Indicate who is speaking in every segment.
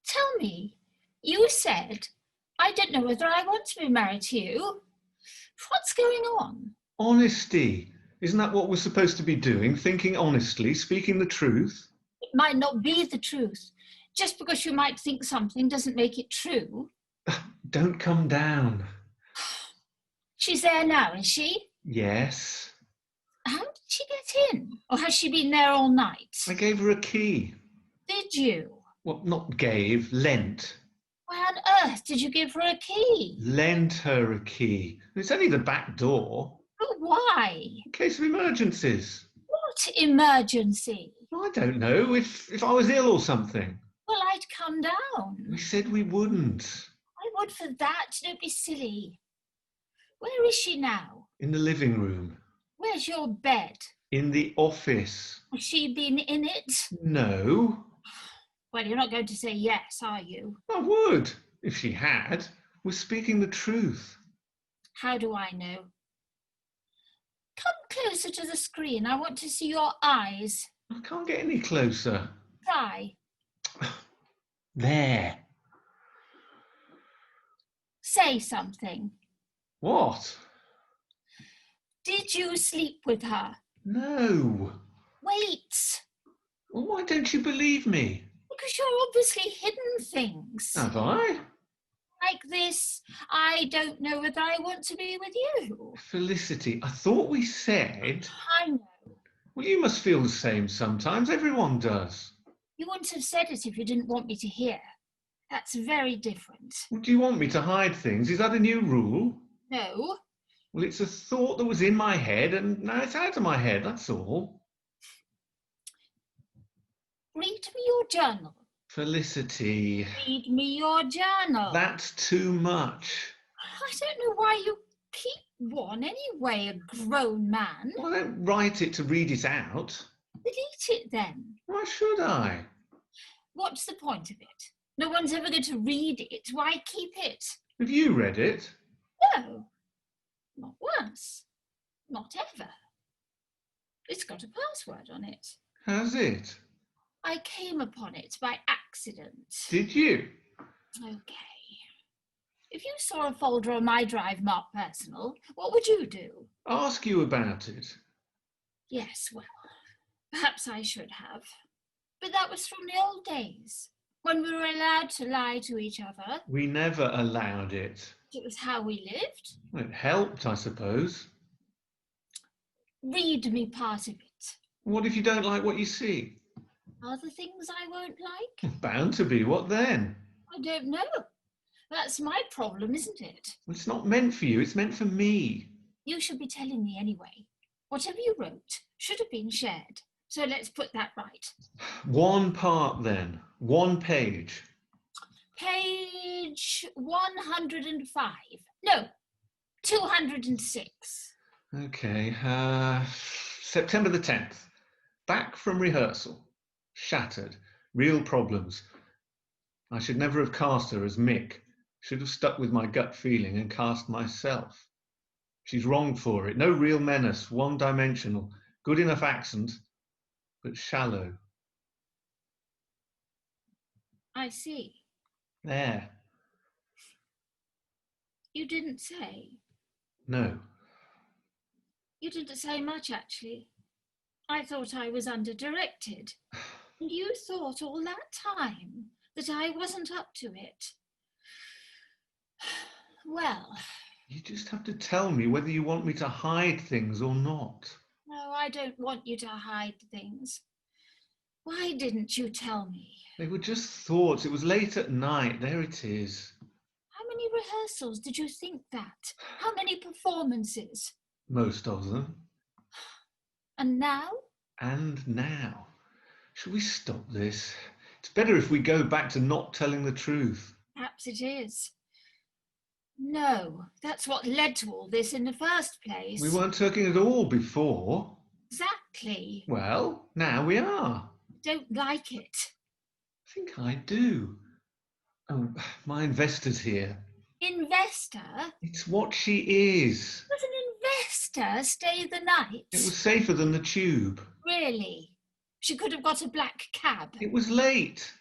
Speaker 1: Tell me, you said, I don't know whether I want to be married to you. What's going on?
Speaker 2: Honesty. Isn't that what we're supposed to be doing? Thinking honestly, speaking the truth?
Speaker 1: It might not be the truth. Just because you might think something doesn't make it true.
Speaker 2: Don't come down.
Speaker 1: She's there now, is she?
Speaker 2: Yes.
Speaker 1: How did she get in? Or has she been there all night?
Speaker 2: I gave her a key.
Speaker 1: Did you?
Speaker 2: Well, not gave, lent.
Speaker 1: Why on earth did you give her a key?
Speaker 2: Lent her a key. It's only the back door.
Speaker 1: But why?
Speaker 2: In case of emergencies.
Speaker 1: What emergency?
Speaker 2: I don't know, if I was ill or something.
Speaker 1: Well, I'd come down.
Speaker 2: We said we wouldn't.
Speaker 1: I would for that. Don't be silly. Where is she now?
Speaker 2: In the living room.
Speaker 1: Where's your bed?
Speaker 2: In the office.
Speaker 1: Has she been in it?
Speaker 2: No.
Speaker 1: Well, you're not going to say yes, are you?
Speaker 2: I would, if she had. We're speaking the truth.
Speaker 1: How do I know? Come closer to the screen. I want to see your eyes.
Speaker 2: I can't get any closer.
Speaker 1: Try.
Speaker 2: There.
Speaker 1: Say something.
Speaker 2: What?
Speaker 1: Did you sleep with her?
Speaker 2: No.
Speaker 1: Wait.
Speaker 2: Well, why don't you believe me?
Speaker 1: Because you're obviously hidden things.
Speaker 2: Have I?
Speaker 1: Like this, I don't know whether I want to be with you.
Speaker 2: Felicity, I thought we said...
Speaker 1: I know.
Speaker 2: Well, you must feel the same sometimes. Everyone does.
Speaker 1: You wouldn't have said it if you didn't want me to hear. That's very different.
Speaker 2: Well, do you want me to hide things? Is that a new rule?
Speaker 1: No.
Speaker 2: Well, it's a thought that was in my head and now it's out of my head, that's all.
Speaker 1: Read me your journal.
Speaker 2: Felicity.
Speaker 1: Read me your journal.
Speaker 2: That's too much.
Speaker 1: I don't know why you keep one anyway, a grown man.
Speaker 2: Well, I don't write it to read it out.
Speaker 1: Delete it then.
Speaker 2: Why should I?
Speaker 1: What's the point of it? No one's ever going to read it. Why keep it?
Speaker 2: Have you read it?
Speaker 1: No. Not once. Not ever. It's got a password on it.
Speaker 2: Has it?
Speaker 1: I came upon it by accident.
Speaker 2: Did you?
Speaker 1: Okay. If you saw a folder on my drive marked personal, what would you do?
Speaker 2: Ask you about it.
Speaker 1: Yes, well, perhaps I should have. But that was from the old days, when we were allowed to lie to each other.
Speaker 2: We never allowed it.
Speaker 1: It was how we lived.
Speaker 2: Well, it helped, I suppose.
Speaker 1: Read me part of it.
Speaker 2: What if you don't like what you see?
Speaker 1: Are there things I won't like?
Speaker 2: Bound to be. What then?
Speaker 1: I don't know. That's my problem, isn't it?
Speaker 2: Well, it's not meant for you. It's meant for me.
Speaker 1: You should be telling me anyway. Whatever you wrote should have been shared. So let's put that right.
Speaker 2: One part then. One page.
Speaker 1: Page 105. No, 206.
Speaker 2: Okay. September the 10th. Back from rehearsal. Shattered. Real problems. I should never have cast her as Mick. Should have stuck with my gut feeling and cast myself. She's wrong for it. No real menace. One-dimensional. Good enough accent, but shallow.
Speaker 1: I see.
Speaker 2: There.
Speaker 1: You didn't say.
Speaker 2: No.
Speaker 1: You didn't say much, actually. I thought I was under-directed. And you thought all that time that I wasn't up to it. Well...
Speaker 2: You just have to tell me whether you want me to hide things or not.
Speaker 1: No, I don't want you to hide things. Why didn't you tell me?
Speaker 2: They were just thoughts. It was late at night. There it is.
Speaker 1: How many rehearsals did you think that? How many performances?
Speaker 2: Most of them.
Speaker 1: And now?
Speaker 2: And now. Shall we stop this? It's better if we go back to not telling the truth.
Speaker 1: Perhaps it is. No, that's what led to all this in the first place.
Speaker 2: We weren't talking at all before.
Speaker 1: Exactly.
Speaker 2: Well, now we are.
Speaker 1: Don't like it.
Speaker 2: I think I do. Oh, my investor's here.
Speaker 1: Investor?
Speaker 2: It's what she is.
Speaker 1: Does an investor stay the night?
Speaker 2: It was safer than the tube.
Speaker 1: Really? She could have got a black cab.
Speaker 2: It was late.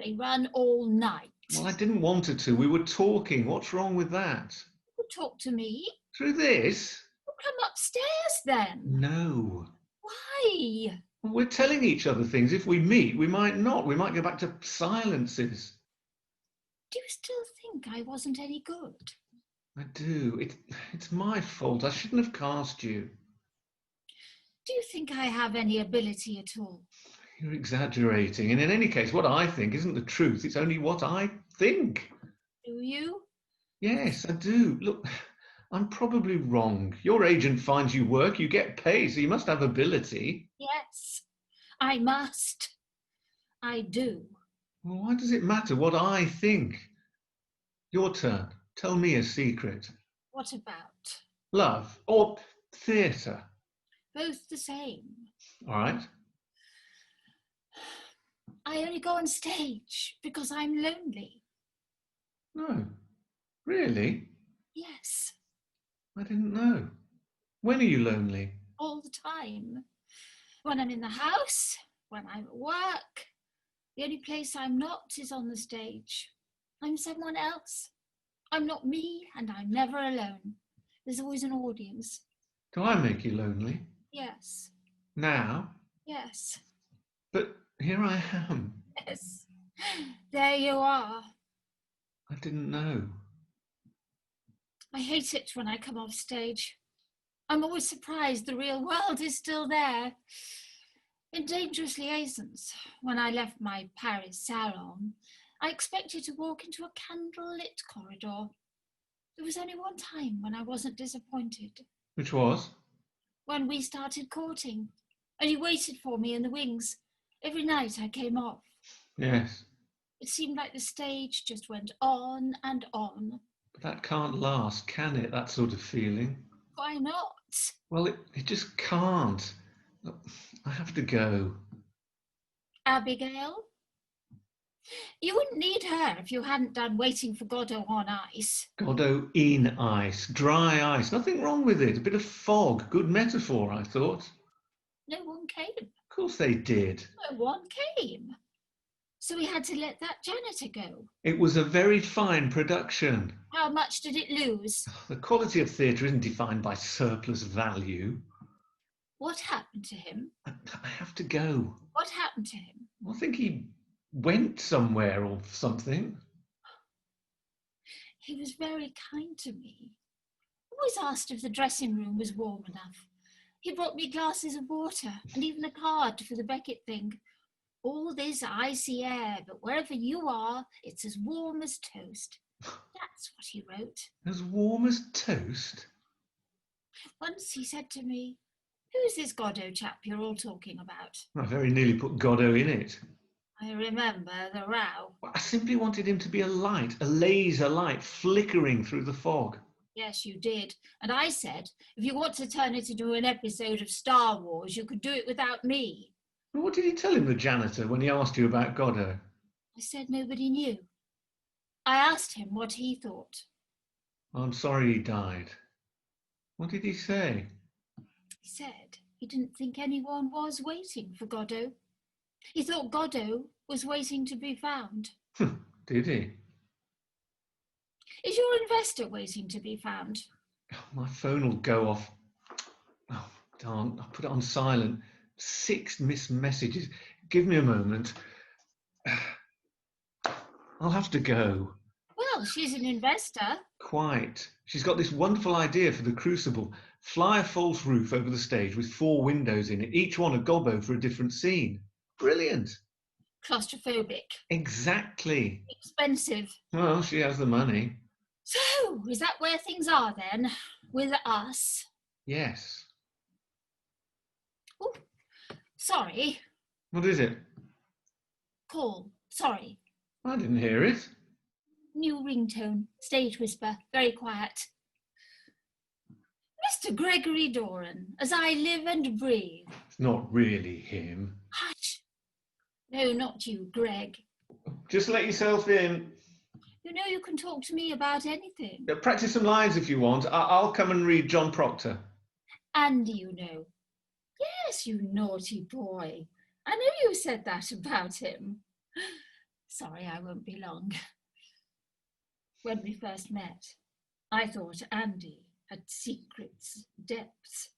Speaker 1: They run all night.
Speaker 2: Well, I didn't want her to. We were talking. What's wrong with that?
Speaker 1: You talk to me.
Speaker 2: Through this?
Speaker 1: Well, come upstairs then.
Speaker 2: No.
Speaker 1: Why?
Speaker 2: We're telling each other things. If we meet, we might not. We might go back to silences.
Speaker 1: Do you still think I wasn't any good?
Speaker 2: I do. It's my fault. I shouldn't have cast you.
Speaker 1: Do you think I have any ability at all?
Speaker 2: You're exaggerating. And in any case, what I think isn't the truth. It's only what I think.
Speaker 1: Do you?
Speaker 2: Yes, I do. Look, I'm probably wrong. Your agent finds you work, you get paid, so you must have ability.
Speaker 1: Yes, I must. I do.
Speaker 2: Well, why does it matter what I think? Your turn. Tell me a secret.
Speaker 1: What about?
Speaker 2: Love or theatre?
Speaker 1: Both the same.
Speaker 2: All right.
Speaker 1: I only go on stage because I'm lonely.
Speaker 2: No. Really?
Speaker 1: Yes,
Speaker 2: I didn't know. When are you lonely?
Speaker 1: all the time. When I'm in the house, when I'm at work. The only place I'm not is on the stage. I'm someone else. I'm not me, and I'm never alone. There's always an audience.
Speaker 2: Do I make you lonely?
Speaker 1: Yes,
Speaker 2: Now?
Speaker 1: yes,
Speaker 2: But here I am.
Speaker 1: yes. There you are.
Speaker 2: I didn't know.
Speaker 1: I hate it when I come off stage. I'm always surprised the real world is still there. In Dangerous Liaisons, when I left my Paris salon, I expected to walk into a candle-lit corridor. There was only one time when I wasn't disappointed.
Speaker 2: Which was?
Speaker 1: When we started courting, and you waited for me in the wings. Every night I came off.
Speaker 2: Yes.
Speaker 1: It seemed like the stage just went on and on.
Speaker 2: But that can't last, can it? That sort of feeling.
Speaker 1: Why not?
Speaker 2: Well, it just can't. Look, I have to go.
Speaker 1: Abigail? You wouldn't need her if you hadn't done Waiting for Godot on Ice.
Speaker 2: Godot in ice, dry ice. Nothing wrong with it. A bit of fog. Good metaphor, I thought.
Speaker 1: No one came.
Speaker 2: Of course they did.
Speaker 1: No one came. So we had to let that janitor go.
Speaker 2: It was a very fine production.
Speaker 1: How much did it lose?
Speaker 2: The quality of theatre isn't defined by surplus value.
Speaker 1: What happened to him?
Speaker 2: I have to go.
Speaker 1: What happened to him?
Speaker 2: I think he went somewhere or something.
Speaker 1: He was very kind to me. Always asked if the dressing room was warm enough. He brought me glasses of water and even a card for the Beckett thing. All this icy air, but wherever you are, it's as warm as toast. That's what he wrote.
Speaker 2: As warm as toast?
Speaker 1: Once he said to me, "Who's this Godot chap you're all talking about?"
Speaker 2: I very nearly put Godot in it.
Speaker 1: I remember the row.
Speaker 2: I simply wanted him to be a light, a laser light flickering through the fog.
Speaker 1: Yes, you did. And I said, if you want to turn it into an episode of Star Wars, you could do it without me.
Speaker 2: Well, what did he tell him, the janitor, when he asked you about Godot?
Speaker 1: I said nobody knew. I asked him what he thought.
Speaker 2: I'm sorry he died. What did he say?
Speaker 1: He said he didn't think anyone was waiting for Godot. He thought Godot was waiting to be found.
Speaker 2: Did he?
Speaker 1: Is your investor waiting to be found?
Speaker 2: My phone will go off. Oh, darn, I put it on silent. 6 missed messages. Give me a moment. I'll have to go.
Speaker 1: Well, she's an investor.
Speaker 2: Quite. She's got this wonderful idea for the Crucible. Fly a false roof over the stage with 4 windows in it, each one a gobbo for a different scene. Brilliant.
Speaker 1: Claustrophobic.
Speaker 2: Exactly.
Speaker 1: Expensive.
Speaker 2: Well, she has the money.
Speaker 1: So, is that where things are then? With us?
Speaker 2: Yes.
Speaker 1: Oh, sorry.
Speaker 2: What is it?
Speaker 1: Call. Sorry.
Speaker 2: I didn't hear it.
Speaker 1: New ringtone. Stage whisper. Very quiet. Mr. Gregory Doran, as I live and breathe.
Speaker 2: It's not really him.
Speaker 1: Hush. No, not you, Greg.
Speaker 2: Just let yourself in.
Speaker 1: You know you can talk to me about anything.
Speaker 2: Practice some lines if you want. I'll come and read John Proctor.
Speaker 1: Andy, you know. Yes, you naughty boy. I know you said that about him. Sorry, I won't be long. When we first met, I thought Andy had secrets, depths.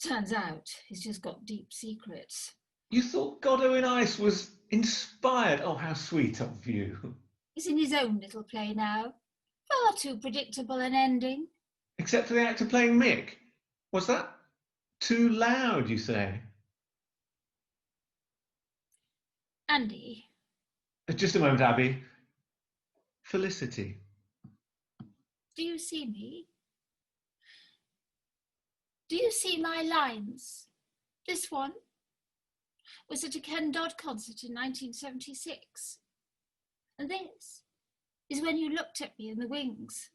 Speaker 1: Turns out he's just got deep secrets.
Speaker 2: You thought Godot in Ice was inspired? Oh, how sweet of you.
Speaker 1: He's in his own little play now. Far too predictable an ending.
Speaker 2: Except for the actor playing Mick. Was that too loud, you say?
Speaker 1: Andy,
Speaker 2: Just a moment, Abby. Felicity.
Speaker 1: do you see me? Do you see my lines? This one was at a Ken Dodd concert in 1976. And this is when you looked at me in the wings.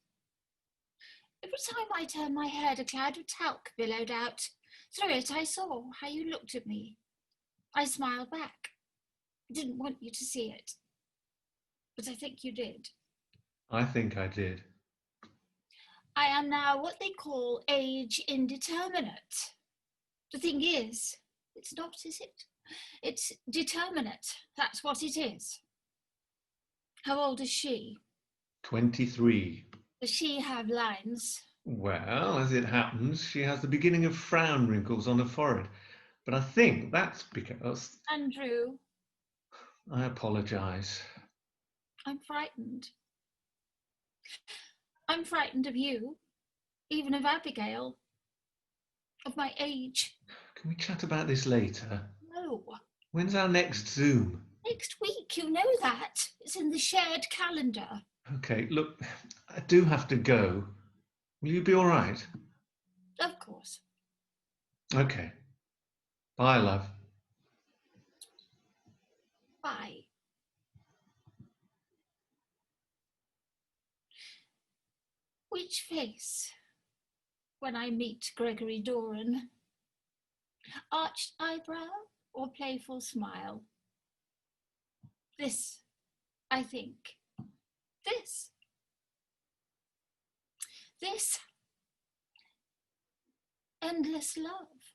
Speaker 1: Every time I turned my head, a cloud of talc billowed out. Through it, I saw how you looked at me. I smiled back. I didn't want you to see it, but I think you did.
Speaker 2: I think I did.
Speaker 1: I am now what they call age indeterminate. The thing is, it's not, is it? It's determinate. That's what it is. How old is she?
Speaker 2: 23.
Speaker 1: Does she have lines?
Speaker 2: Well, as it happens, she has the beginning of frown wrinkles on her forehead. But I think that's because...
Speaker 1: Andrew,
Speaker 2: I apologise.
Speaker 1: I'm frightened. I'm frightened of you, even of Abigail, of my age.
Speaker 2: Can we chat about this later?
Speaker 1: No.
Speaker 2: When's our next Zoom?
Speaker 1: Next week, you know that. It's in the shared calendar.
Speaker 2: Okay, look, I do have to go. Will you be all right?
Speaker 1: Of course.
Speaker 2: Okay. Bye, love.
Speaker 1: Bye. Which face when I meet Gregory Doran? Arched eyebrow or playful smile? This, I think. This. This. Endless love.